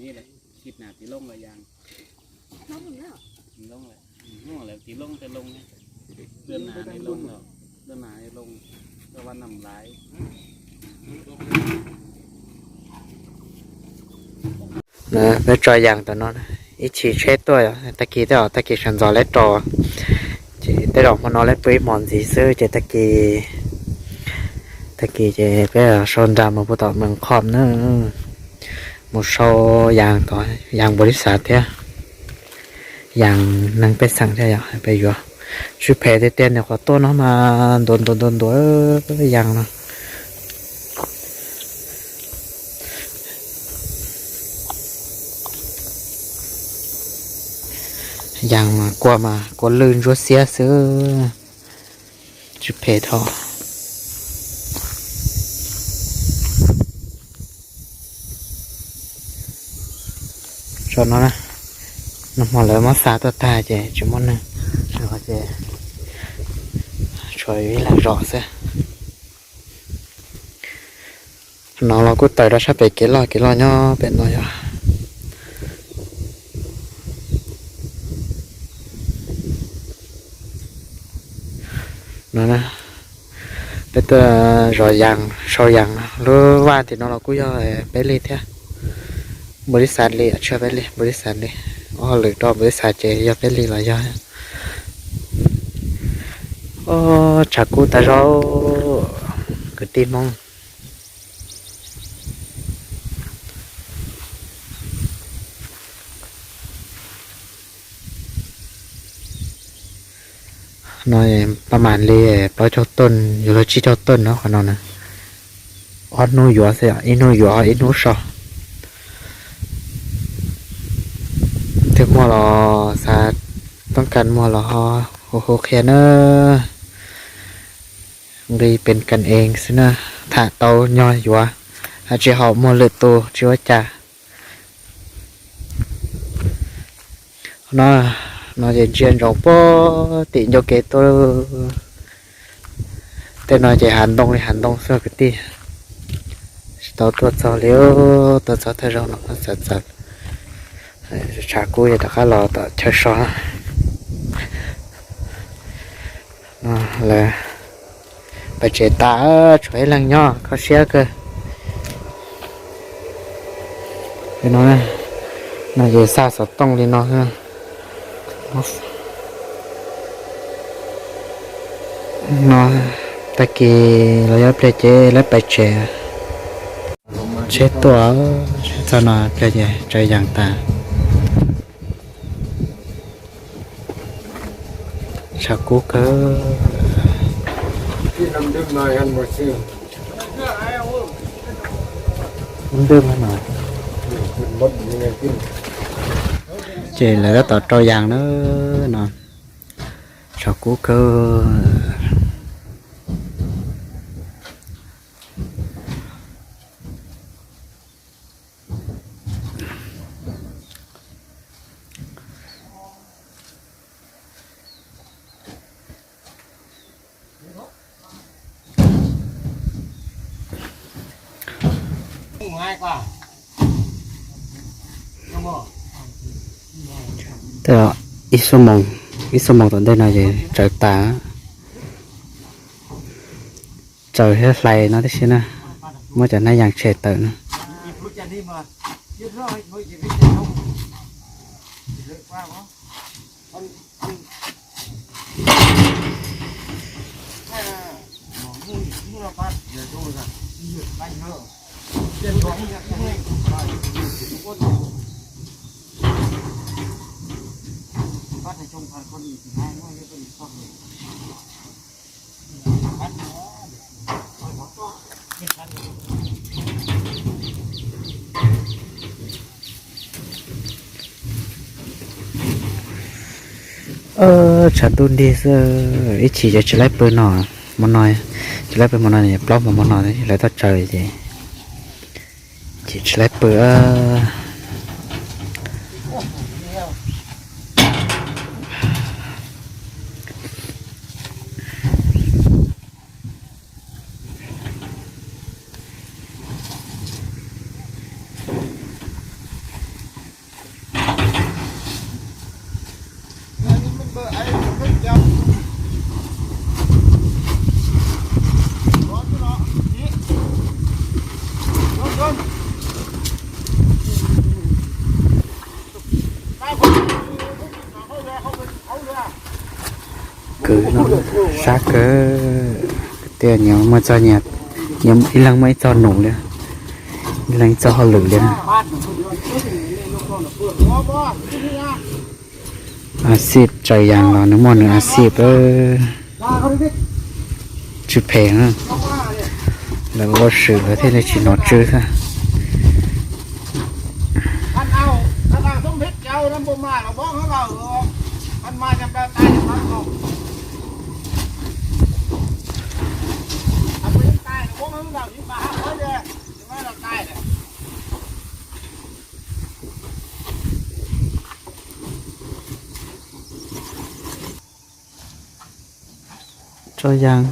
นี่แหละคิดหนาตีลงเลยยังลงแล้วลงเลยลงแล้วตีลงจะลงไงเดือนหนาในลงแล้วเดือนหนาในลงตะวันนำร้ายนะไปจอยอย่างตัวนั้นอีชีเช็ดตัวตะกี้เดี๋ยวตะกี้ฉันจอเล็ดจอจีได้ดอกมันนอนเล็ดปุ้ยหมอนสีซื้อเจตะกี้เจไปชนดามาพูดต่อเมืองขอบนึงหมดโชยางต่อยางบริษัทเนี่ยยางนั่งไปสั่งเท่าไปอยู่ชุดแพรเตี้ยเนี่ยขอตัวน้องมาโดนยางนะยังมากลัวลื่นรัวเสียซื้อจุดเพทอชนนะน้ำมันเลยมาสาตัวตาเจจุมันนึงแล้วก็เจช่วยวิลารอซะน้องเราก็ต่อยเราชอบไปเกล้อเนาะเป็นน้อยอ่ะนั่นนะเป็นตัวรอยางชอยางหรือว่าที่น้องเราก็ย่อไปเลยเถอะบริษัทเลยช่วยไปเลยบริษัทเลยอ๋อหรือต่อบริษัทเจย่อไปเลยหลายย่อโอ้จากกูแต่เราก็ตีมองน้อยประมาณเลยปอจอต้นอยู่แล้วชี้จอต้นเนาะขนอนนะออนูอยู่อ่ะเสียอินูอยู่อ่ะอินูชอถึงมัวรอสาต้องการมัวรอโอเคเนอะรีเป็นกันเองสินะถ้าเตาย่อยอยู่อ่ะอาจจะหอบมัวเลือดตัวชิวจ้าnó chỉ chuyên trồng po tiện cho cái tôi tên nó chỉ hành động sơ cái tí tao tuột sau liêu tuột sau thay rau nó sạch chả cúi để khá lò tao chơi xóa là bà chế tá chuối lăng nho có xe cơ cái nó này nó chỉ xa sọt tông đi nó ha nó ta kỳ là giúp để chế lấy bài trẻ chếตัวcho nó để chế chơi dạng ta sao cố cơ năm đêm này ăn một xương không đương mà mất nghe tin chế là rất tỏ trò dạng nữa nè sao cố cơ thế là ít số mong tận đây là gì trời tà trời hết lầy nó thế chứ nè mới trở nên dạng trẻ tự nữa bắtในชงพันคนอีกง่ายง่ายก็เป็นข้อมูล chả tuân đi giờ ít chỉ cho lấy bơi nọ món nói chỉ lấy bơi món này blog mà món nói đấy lấy tao trời gì chỉ lấy bơi cứ nó xa cơ tiền nhiều mà cho nhạt nhiều ít lăng mấy cho nổ lên ít lăng cho họ lử lên axit trời giang là nó mòn nữa axit chụp phèn á là có sự thế này chỉ nó chưa thôi ท่านเอาสมเพชรเจ้าน้ำบ่มาเราบอกเขาเราท่านมาจำได้ตายจะพักเขาถ้าไปตายเราบอกเขาเราอยู่ป่าเขาเลยจะไม่เราตายเลย cho giang